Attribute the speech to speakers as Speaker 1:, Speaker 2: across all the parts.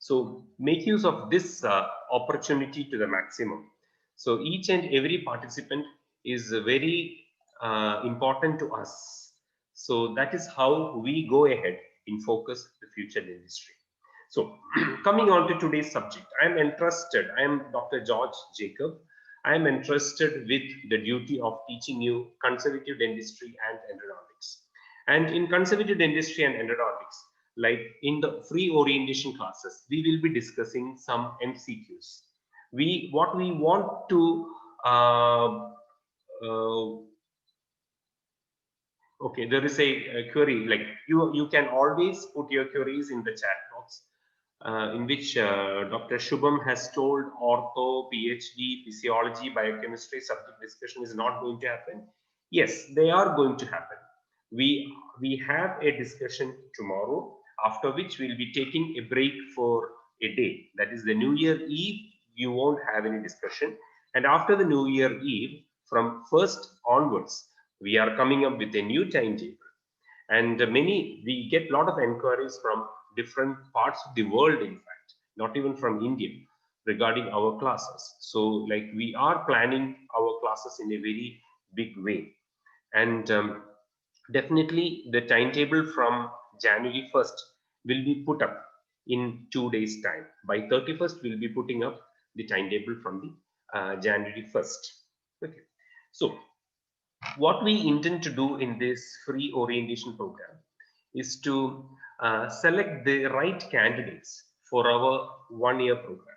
Speaker 1: So make use of this opportunity to the maximum. So each and every participant is very important to us. So that is how we go ahead in focus the future dentistry. So coming on to today's subject, I am Dr. George Jacob. I am entrusted with the duty of teaching you conservative dentistry and endodontics. And in conservative dentistry and endodontics, like in the free orientation classes, we will be discussing some MCQs. What we want to okay, there is a query, like you can always put your queries in the chat box, in which Dr. Shubham has told ortho, PhD, physiology, biochemistry subject discussion is not going to happen. Yes, they are going to happen. We have a discussion tomorrow, after which we'll be taking a break for a day. That is the New Year Eve, you won't have any discussion. And after the New Year Eve, from 1st onwards, we are coming up with a new timetable. And we get a lot of inquiries from different parts of the world, in fact, not even from India, regarding our classes. So like we are planning our classes in a very big way. And definitely the timetable from January 1st will be put up in 2 days time. By 31st, we'll be putting up the timetable from the January 1st. Okay. So what we intend to do in this free orientation program is to select the right candidates for our 1-year program.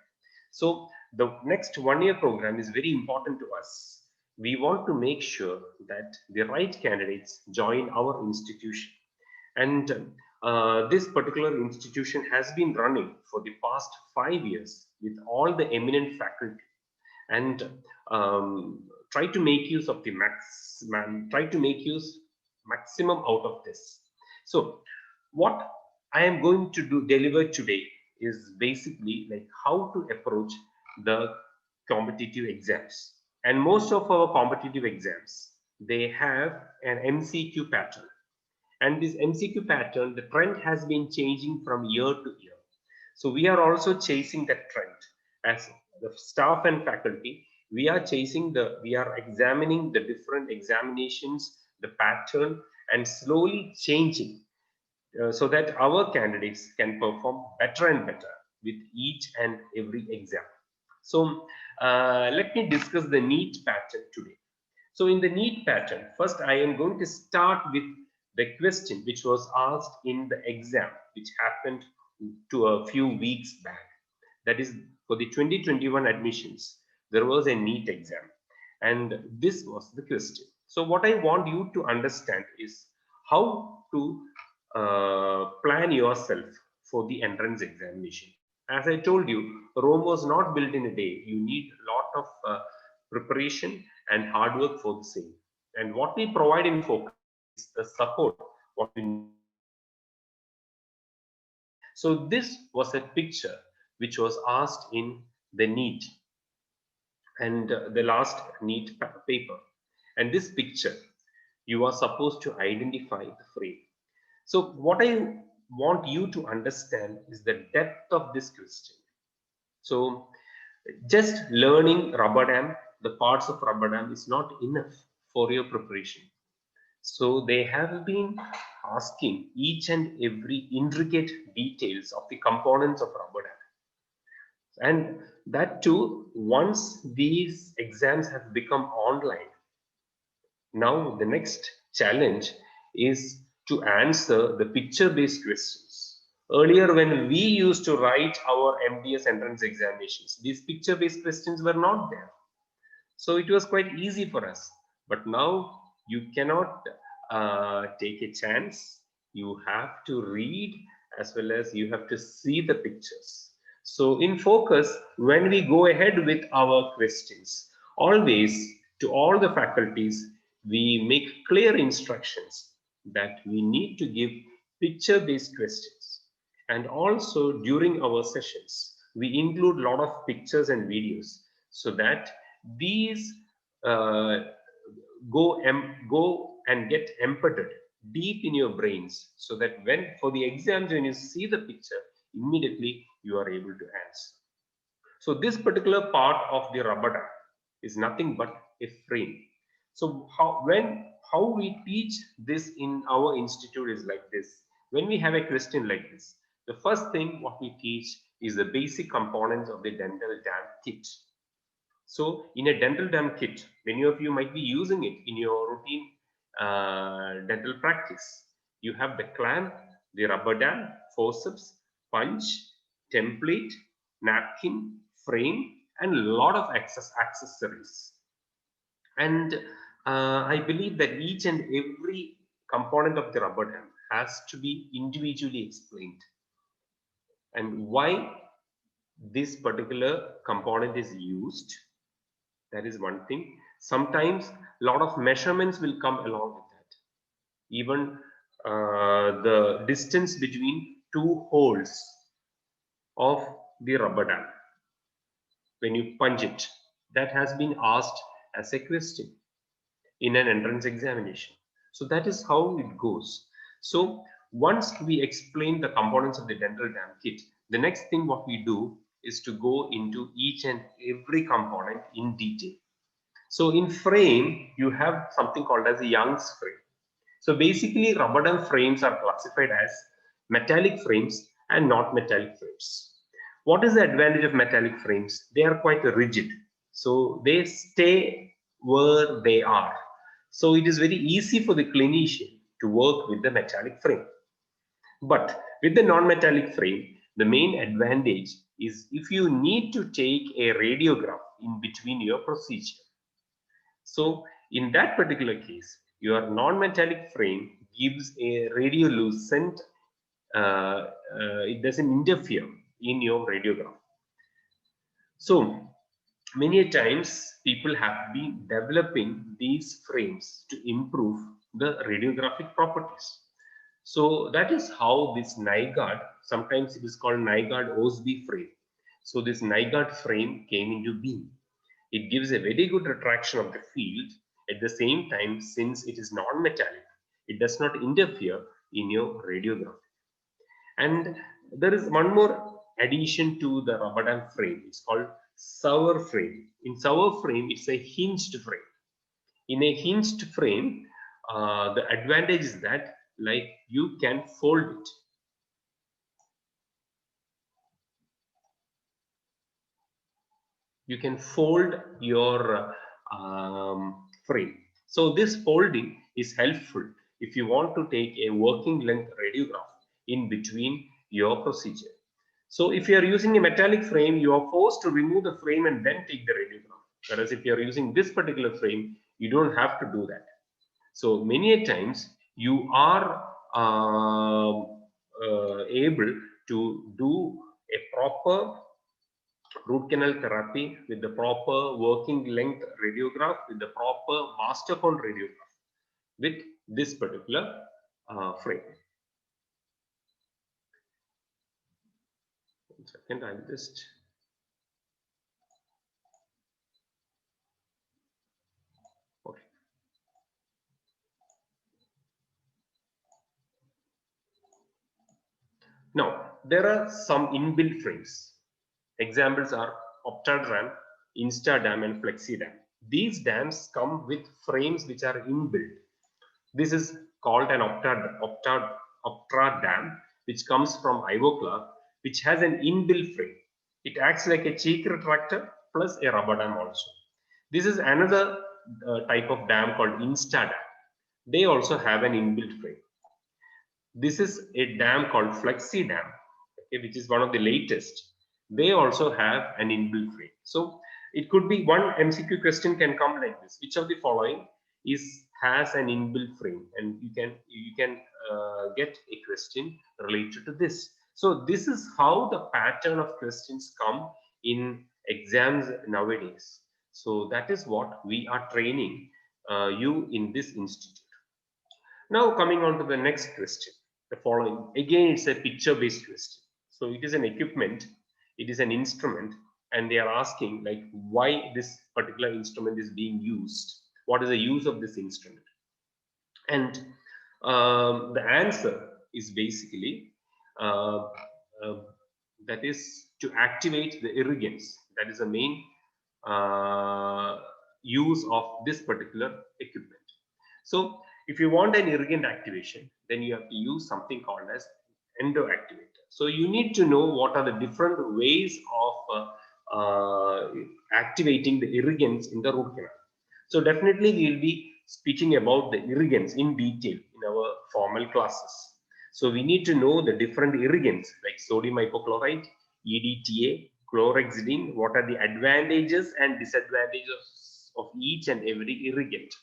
Speaker 1: So the next 1-year program is very important to us. We want to make sure that the right candidates join our institution. And this particular institution has been running for the past 5 years with all the eminent faculty, and try to make use of the maximum out of this. So what I am going to deliver today is basically like how to approach the competitive exams. And most of our competitive exams, they have an MCQ pattern. And this MCQ pattern, the trend has been changing from year to year. So we are also chasing that trend as the staff and faculty. We are examining the different examinations, the pattern, and slowly changing so that our candidates can perform better and better with each and every exam. So let me discuss the NEET pattern today. So in the NEET pattern, first I am going to start with the question which was asked in the exam, which happened to a few weeks back. That is, for the 2021 admissions, there was a NEET exam, and this was the question. So what I want you to understand is how to plan yourself for the entrance examination. As I told you, Rome was not built in a day. You need a lot of preparation and hard work for the same. And what we provide in focus is the support what we need. So this was a picture which was asked in the NEET and the last NEET paper. And this picture, you are supposed to identify the frame. So what I want you to understand is the depth of this question. So just learning rubber dam, the parts of rubber dam is not enough for your preparation. So they have been asking each and every intricate details of the components of rubber dam. And that too, once these exams have become online, now the next challenge is to answer the picture-based questions. Earlier, when we used to write our MDS entrance examinations, these picture-based questions were not there. So it was quite easy for us. But now you cannot take a chance. You have to read as well as you have to see the pictures. So in focus, when we go ahead with our questions, always to all the faculties, we make clear instructions that we need to give picture-based questions. And also during our sessions, we include a lot of pictures and videos so that these go and get embedded deep in your brains, so that when for the exams, when you see the picture, immediately you are able to answer. So this particular part of the rubber dam is nothing but a frame. So how we teach this in our institute is like this. When we have a question like this, the first thing what we teach is the basic components of the dental dam kit. So in a dental dam kit, many of you might be using it in your routine dental practice. You have the clamp, the rubber dam, forceps, punch, template, napkin, frame, and a lot of accessories. And I believe that each and every component of the rubber dam has to be individually explained. And why this particular component is used, that is one thing. Sometimes a lot of measurements will come along with that. Even the distance between two holes of the rubber dam, when you punch it, that has been asked as a question in an entrance examination. So that is how it goes. So once we explain the components of the dental dam kit, the next thing what we do is to go into each and every component in detail. So in frame, you have something called as a Young's frame. So basically, rubber dam frames are classified as metallic frames and not metallic frames. What is the advantage of metallic frames? They are quite rigid. So they stay where they are. So it is very easy for the clinician to work with the metallic frame. But with the non-metallic frame, the main advantage is if you need to take a radiograph in between your procedure. So in that particular case, your non-metallic frame gives a radiolucent, it doesn't interfere in your radiograph. So many times people have been developing these frames to improve the radiographic properties. So that is how this Nygard, sometimes it is called Nygard Ostby frame. So this Nygard frame came into being. It gives a very good retraction of the field. At the same time, since it is non-metallic, it does not interfere in your radiography. And there is one more addition to the rubber dam frame. It's called server frame. In server frame, it's a hinged frame. In a hinged frame, the advantage is that like you can fold it. You can fold your frame. So this folding is helpful if you want to take a working length radiograph in between your procedure. So if you are using a metallic frame, you are forced to remove the frame and then take the radiograph. Whereas if you are using this particular frame, you don't have to do that. So many times you are able to do a proper root canal therapy with the proper working length radiograph, with the proper master cone radiograph with this particular frame. One second, I'll just okay. Now there are some inbuilt frames. Examples are Optra Dam, Dam, and Flexi Dam. These dams come with frames which are inbuilt. This is called an Optra Dam, which comes from Ivoclar, which has an inbuilt frame. It acts like a cheek retractor plus a rubber dam also. This is another type of dam called Dam. They also have an inbuilt frame. This is a dam called Flexi Dam, okay, which is one of the latest. They also have an inbuilt frame. So it could be one MCQ question can come like this: which of the following has an inbuilt frame? And you can get a question related to this. So this is how the pattern of questions come in exams nowadays. So that is what we are training you in this institute. Now coming on to the next question, the following. Again, it's a picture-based question. So it is an equipment, it is an instrument, and they are asking like why this particular instrument is being used. What is the use of this instrument? And the answer is basically that is to activate the irrigants. That is the main use of this particular equipment. So if you want an irrigant activation, then you have to use something called as endo activator. So you need to know what are the different ways of activating the irrigants in the root canal. So definitely we will be speaking about the irrigants in detail in our formal classes. So we need to know the different irrigants like sodium hypochlorite, EDTA, chlorhexidine, what are the advantages and disadvantages of each and every irrigant,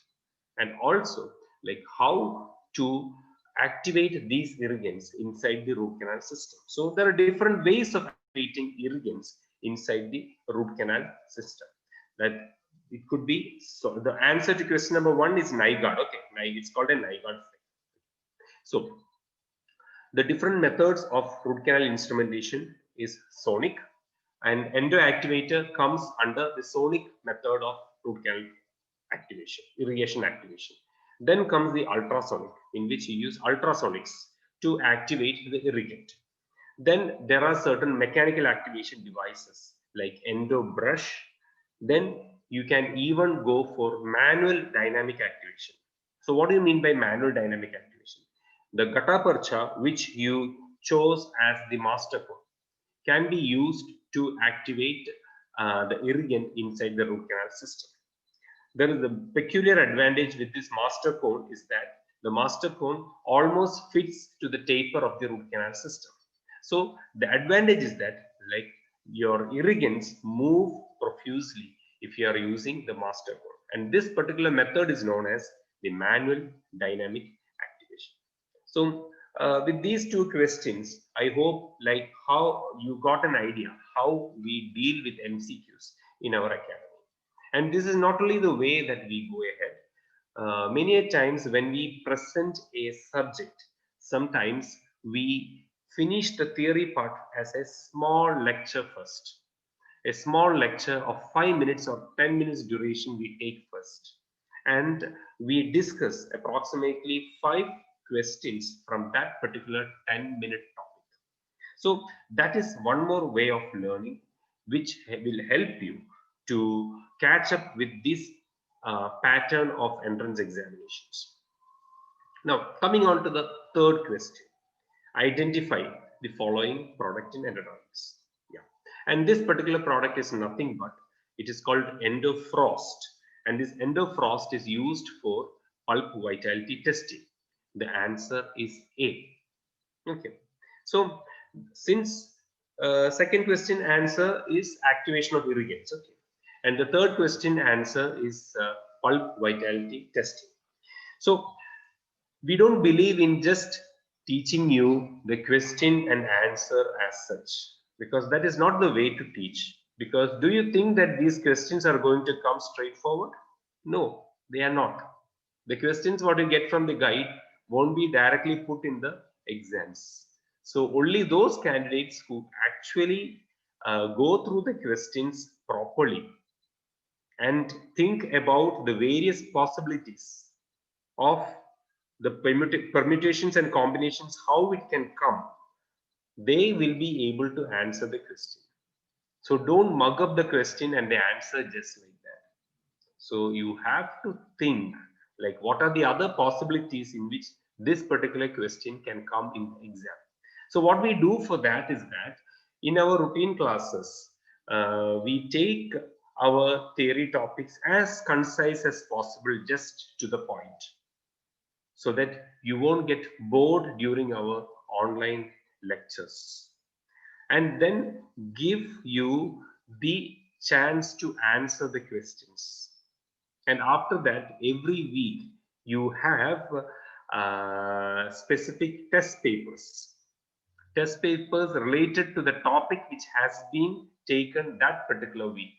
Speaker 1: and also like how to activate these irrigants inside the root canal system. So there are different ways of activating irrigants inside the root canal system. That it could be, so the answer to question number 1 is Nygard. Okay, it's called a Nygard frame. So the different methods of root canal instrumentation is sonic, and endo activator comes under the sonic method of root canal activation, irrigation activation. Then comes the ultrasonic, in which you use ultrasonics to activate the irrigant. Then there are certain mechanical activation devices like endo brush. Then you can even go for manual dynamic activation. So what do you mean by manual dynamic activation? The gutta-percha, which you chose as the master code, can be used to activate the irrigant inside the root canal system. There is a peculiar advantage with this master cone is that the master cone almost fits to the taper of the root canal system. So the advantage is that like your irrigants move profusely if you are using the master cone, and this particular method is known as the manual dynamic activation. So with these two questions, I hope like how you got an idea how we deal with MCQs in our academy. And this is not only the way that we go ahead. Many a times when we present a subject, sometimes we finish the theory part as a small lecture first. A small lecture of 5 minutes or 10 minutes duration we take first. And we discuss approximately 5 questions from that particular 10-minute topic. So that is one more way of learning which will help you to catch up with this pattern of entrance examinations. Now coming on to the third question, identify the following product in endodontics. Yeah, and this particular product is nothing but it is called endofrost, and this endofrost is used for pulp vitality testing. The answer is A. Okay, so since second question answer is activation of irrigants, okay, and the third question answer is pulp vitality testing. So we don't believe in just teaching you the question and answer as such, because that is not the way to teach. Because do you think that these questions are going to come straightforward? No, they are not. The questions what you get from the guide won't be directly put in the exams. So only those candidates who actually go through the questions properly and think about the various possibilities of the permutations and combinations, how it can come, they will be able to answer the question. So don't mug up the question and the answer just like that. So you have to think like what are the other possibilities in which this particular question can come in the exam. So what we do for that is that in our routine classes, we take our theory topics as concise as possible, just to the point, so that you won't get bored during our online lectures, and then give you the chance to answer the questions. And after that, every week you have specific test papers related to the topic which has been taken that particular week,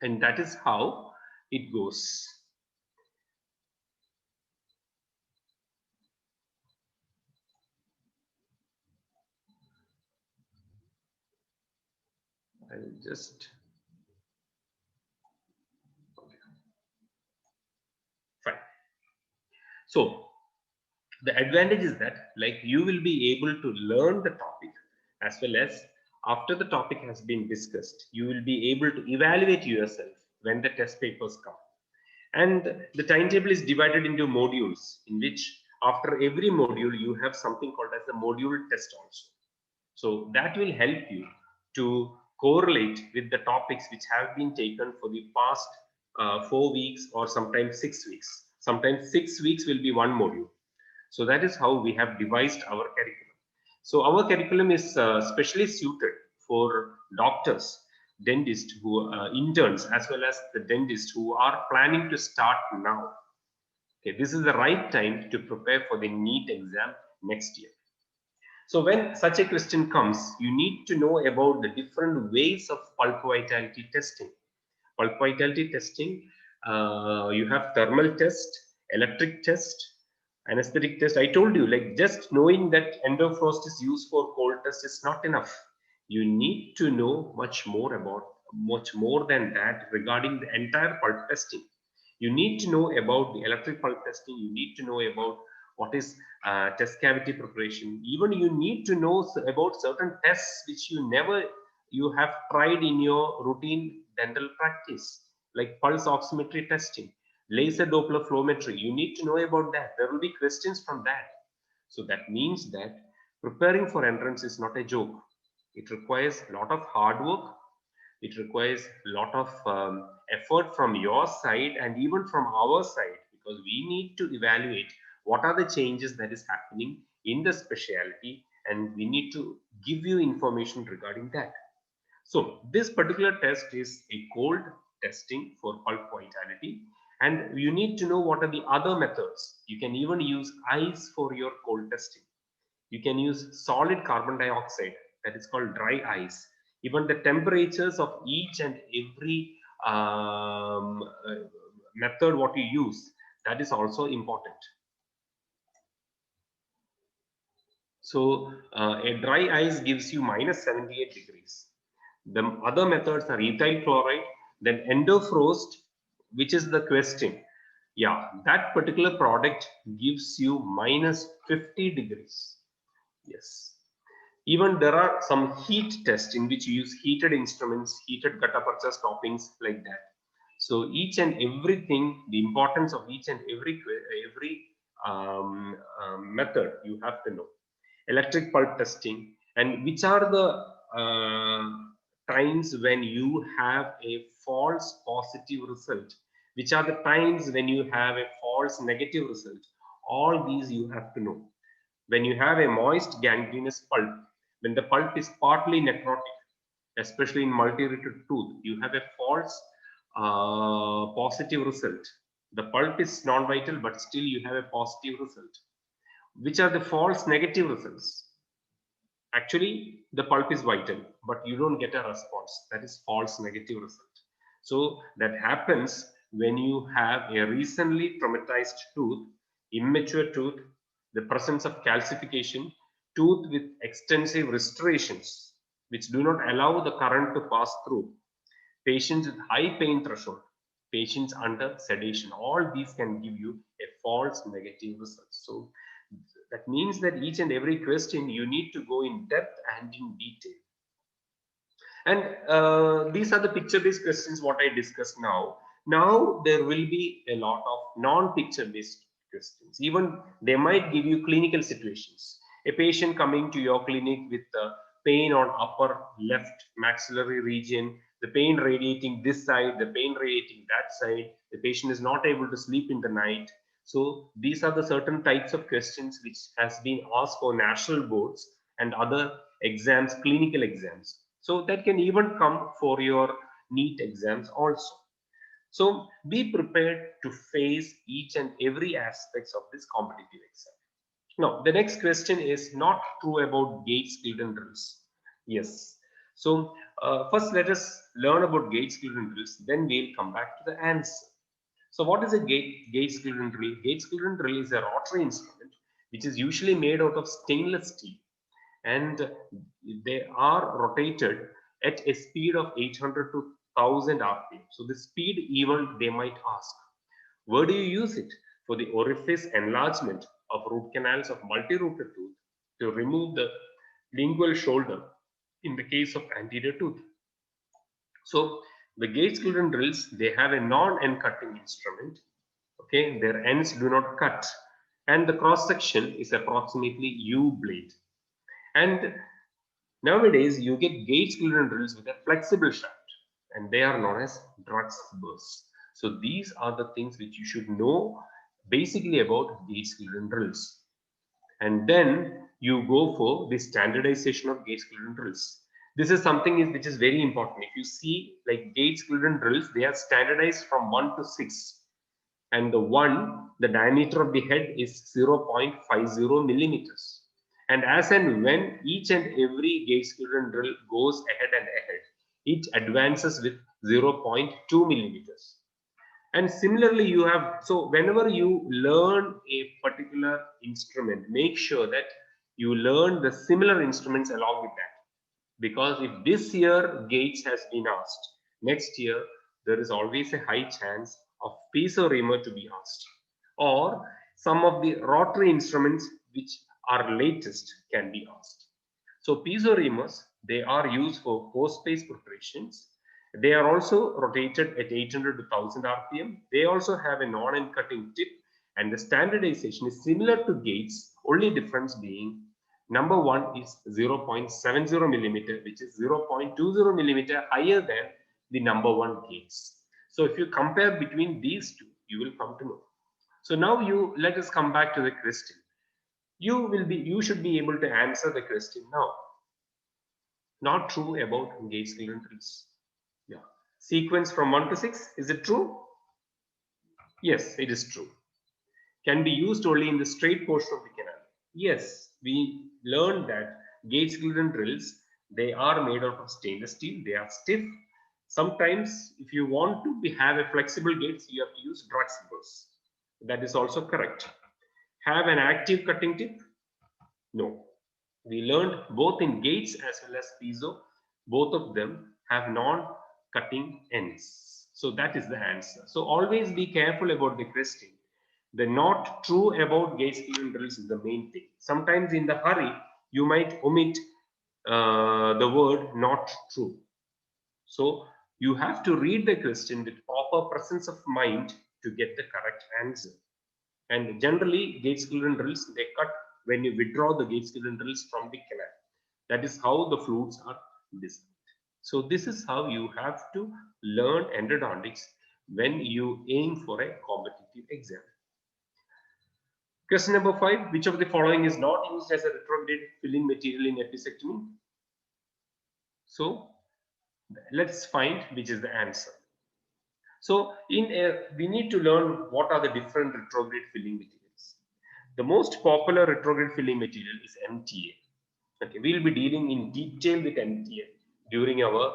Speaker 1: and that is how it goes. I'll just fine. So the advantage is that like you will be able to learn the topic as well as after the topic has been discussed, you will be able to evaluate yourself when the test papers come. And the timetable is divided into modules, in which after every module you have something called as the module test also. So that will help you to correlate with the topics which have been taken for the past 4 weeks or sometimes 6 weeks. Sometimes 6 weeks will be one module. So that is how we have devised our curriculum. So our curriculum is specially suited for doctors, dentists, who interns, as well as the dentists who are planning to start now. Okay, this is the right time to prepare for the NEET exam next year. So when such a question comes, you need to know about the different ways of pulp vitality testing. Pulp vitality testing, you have thermal test, electric test, anesthetic test. I told you, like, just knowing that endofrost is used for cold test is not enough. You need to know much more than that regarding the entire pulp testing. You need to know about the electric pulp testing. You need to know about what is test cavity preparation. Even you need to know about certain tests which you have tried in your routine dental practice, like pulse oximetry testing, laser Doppler flowmetry. You need to know about that. There will be questions from that. So that means that preparing for entrance is not a joke. It requires a lot of hard work. It requires a lot of effort from your side and even from our side, because we need to evaluate what are the changes that is happening in the specialty, and we need to give you information regarding that. So this particular test is a cold testing for pulp vitality, and you need to know what are the other methods. You can even use ice for your cold testing. You can use solid carbon dioxide, that is called dry ice. Even the temperatures of each and every method what you use, that is also important. So a dry ice gives you -78 degrees. The other methods are ethyl chloride, then endofrost, which is the question. Yeah, that particular product gives you -50 degrees. Yes. Even there are some heat tests in which you use heated instruments, heated gutta percha stoppings, like that. So each and everything, the importance of each and every method you have to know. Electric pulp testing, and which are the times when you have a false positive result, which are the times when you have a false negative result. All these you have to know. When you have a moist gangrenous pulp, when the pulp is partly necrotic, especially in multi-rooted tooth, you have a false positive result. The pulp is non-vital, but still you have a positive result. Which are the false negative results? Actually, the pulp is vital, but you don't get a response. That is false negative result. So that happens when you have a recently traumatized tooth, immature tooth, the presence of calcification, tooth with extensive restorations, which do not allow the current to pass through, patients with high pain threshold, patients under sedation. All these can give you a false negative result. So that means that each and every question you need to go in depth and in detail. And these are the picture-based questions what I discussed now. Now there will be a lot of non-picture-based questions. Even they might give you clinical situations. A patient coming to your clinic with pain on upper left maxillary region, the pain radiating this side, the pain radiating that side, the patient is not able to sleep in the night. So these are the certain types of questions which has been asked for national boards and other exams, clinical exams. So that can even come for your NEET exams also. So be prepared to face each and every aspects of this competitive exam. Now, the next question is not true about Gates Glidden drills. Yes. So first let us learn about Gates Glidden drills, then we'll come back to the answer. So what is a Gates Glidden drill? Gates Glidden drill is a rotary instrument which is usually made out of stainless steel, and they are rotated at a speed of 800 to 1000 rpm. So the speed even they might ask. Where do you use it? For the orifice enlargement of root canals of multi-rooted tooth, to remove the lingual shoulder in the case of anterior tooth. So the Gates Glidden drills, they have a non-end cutting instrument. Okay, their ends do not cut, and the cross section is approximately U blade. And nowadays you get Gates Glidden drills with a flexible shaft, and they are known as Drux burrs. So these are the things which you should know basically about Gates Glidden drills. And then you go for the standardization of Gates Glidden drills. This is something which is very important. If you see like Gates Glidden drills, they are standardized from 1 to 6. And the diameter of the head is 0.50 millimeters. And as and when each and every Gates Glidden drill goes ahead and ahead, it advances with 0.2 millimeters. And similarly, you have, so whenever you learn a particular instrument, make sure that you learn the similar instruments along with that. Because if this year Gates has been asked, next year there is always a high chance of Peeso reamer to be asked. Or some of the rotary instruments which are latest can be asked. So Peeso reamers, they are used for hose space preparations. They are also rotated at 800 to 1000 RPM. They also have a non-end cutting tip, and the standardization is similar to Gates, only difference being number one is 0.70 millimeter, which is 0.20 millimeter higher than the number one Gates. So if you compare between these two, you will come to know. So now let us come back to the question. You should be able to answer the question now. Not true about Gates Glidden drills. Yeah. Sequence from 1 to 6, is it true? Yes, it is true. Can be used only in the straight portion of the canal. Yes, we learned that Gates Glidden drills, they are made out of stainless steel. They are stiff. Sometimes if you want to have a flexible gates, you have to use Drux burrs. That is also correct. Have an active cutting tip? No. We learned both in Gates as well as Peeso, both of them have non-cutting ends. So that is the answer. So always be careful about the question. The not true about Gates Glidden drills is the main thing. Sometimes in the hurry, you might omit the word not true. So you have to read the question with proper presence of mind to get the correct answer. And generally, Gates Glidden drills, they cut when you withdraw the Gates Glidden drills from the canal. That is how the fluids are designed. So this is how you have to learn endodontics when you aim for a competitive exam. Question number 5, which of the following is not used as a retrograde filling material in episectomy? So let's find which is the answer. So we need to learn what are the different retrograde filling materials. The most popular retrograde filling material is MTA. Okay, we will be dealing in detail with MTA during our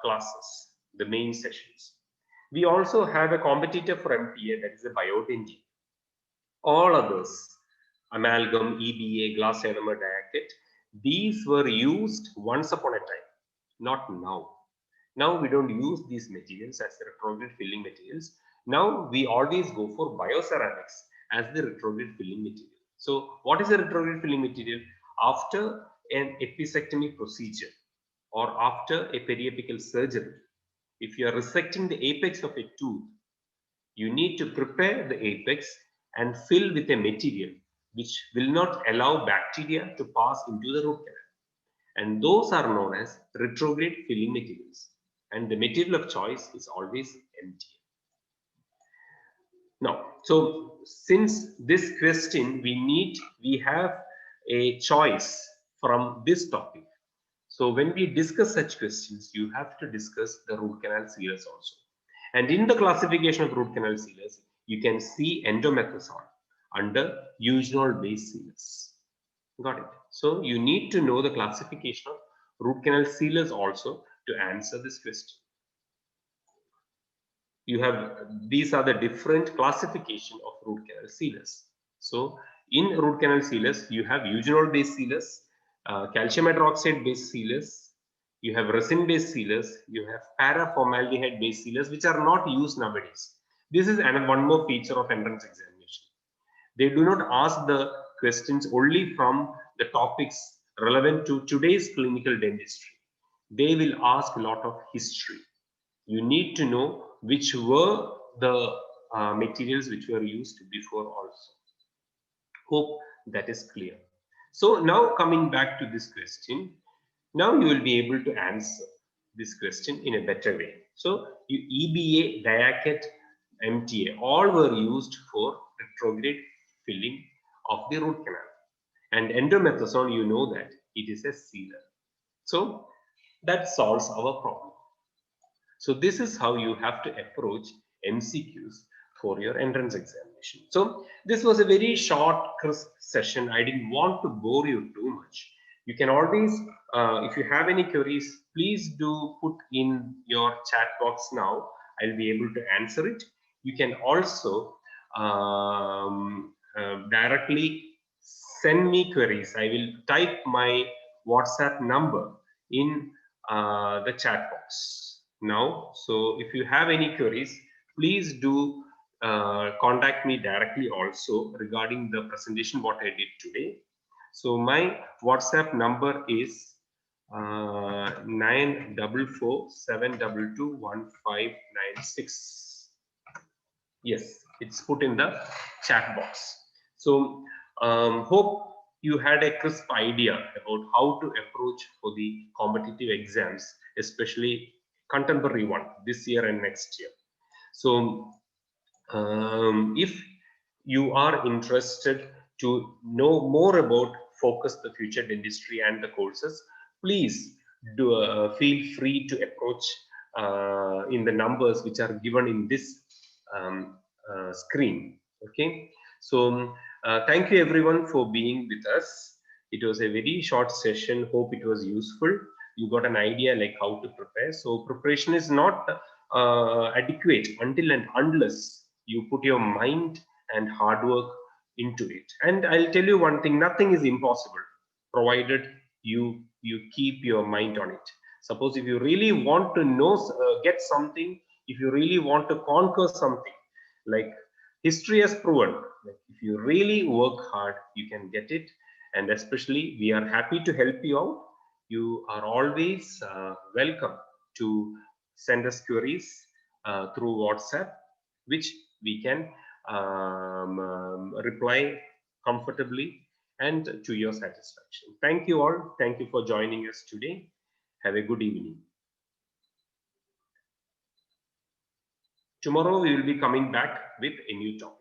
Speaker 1: classes, the main sessions. We also have a competitor for MTA, that is a biodentin. All others, amalgam, EBA, glass ionomer diacate, these were used once upon a time, not now. Now we don't use these materials as the retrograde filling materials. Now we always go for bioceramics as the retrograde filling material. So what is a retrograde filling material? After an episectomy procedure or after a periapical surgery, if you are resecting the apex of a tooth, you need to prepare the apex and fill with a material which will not allow bacteria to pass into the root canal. And those are known as retrograde filling materials. And the material of choice is always MTA. Now, so since this question we have a choice from this topic. So when we discuss such questions, you have to discuss the root canal sealers also. And in the classification of root canal sealers, you can see endomethasone under eugenol based sealers. Got it? So you need to know the classification of root canal sealers also to answer this question. You have, these are the different classification of root canal sealers. So in root canal sealers, you have eugenol based sealers, calcium hydroxide based sealers, you have resin based sealers, you have paraformaldehyde based sealers, which are not used nowadays. This is one more feature of entrance examination. They do not ask the questions only from the topics relevant to today's clinical dentistry. They will ask a lot of history. You need to know which were the materials which were used before also. Hope that is clear. So now coming back to this question, now you will be able to answer this question in a better way. So EBA, Diacat, MTA, all were used for retrograde filling of the root canal. And endomethasone, you know that it is a sealer. So that solves our problem. So this is how you have to approach MCQs for your entrance examination. So this was a very short, crisp session. I didn't want to bore you too much. You can always, if you have any queries, please do put in your chat box now. I'll be able to answer it. You can also directly send me queries. I will type my WhatsApp number in the chat box now. So if you have any queries, please do contact me directly also regarding the presentation what I did today. So my WhatsApp number is 944-722-1596. Yes, it's put in the chat box. So hope you had a crisp idea about how to approach for the competitive exams, especially contemporary one this year and next year. So if you are interested to know more about Focus the Future Dentistry and the courses, please do feel free to approach in the numbers which are given in this screen. Okay, so thank you everyone for being with us. It was a very short session. Hope it was useful. You got an idea like how to prepare. So preparation is not adequate until and unless you put your mind and hard work into it. And I'll tell you one thing, nothing is impossible provided you keep your mind on it. Suppose if you really want to know, get something, if you really want to conquer something, like history has proven, like if you really work hard, you can get it. And especially we are happy to help you out. You are always welcome to send us queries through WhatsApp, which we can reply comfortably and to your satisfaction. Thank you all. Thank you for joining us today. Have a good evening. Tomorrow we will be coming back with a new topic.